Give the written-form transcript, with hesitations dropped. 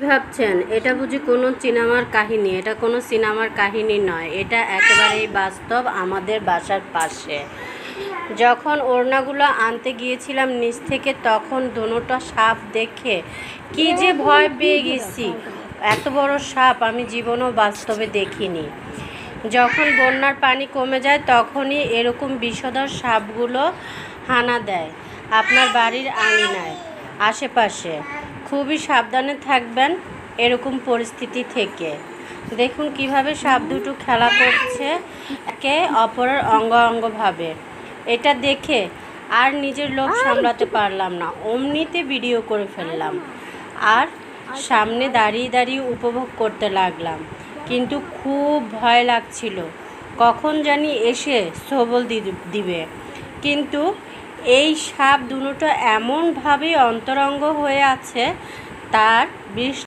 ভাবছেন এটা বুঝি কোনো সিনেমার কাহিনী? এটা কোনো সিনেমার কাহিনী নয়, এটা একেবারেই বাস্তব আমাদের বাসার পাশে। যখন ওড়নাগুলো আনতে গিয়েছিলাম নিচ থেকে, তখন দোনোটা সাপ দেখে কি যে ভয় পেয়ে গেছি। এত বড় সাপ আমি জীবনেও বাস্তবে দেখিনি। যখন বন্যার পানি কমে যায় তখনই এরকম বিষধর সাপগুলো হানা দেয় আপনার বাড়ির আঙিনায়, আশেপাশে। খুবই সাবধানে থাকবেন এরকম পরিস্থিতি থেকে। দেখুন কিভাবে সাপ দুটো খেলা করছে একে অপরের অঙ্গভাবে। এটা দেখে আর নিজের লোভ সামলাতে পারলাম না, অমনিতে ভিডিও করে ফেললাম আর সামনে দাঁড়িয়ে দাঁড়িয়ে উপভোগ করতে লাগলাম। কিন্তু খুব ভয় লাগছিল কখন জানি এসে সবল দিবে। কিন্তু এই সাপ দুটো এমনভাবে অন্তরঙ্গ হয়ে আছে তার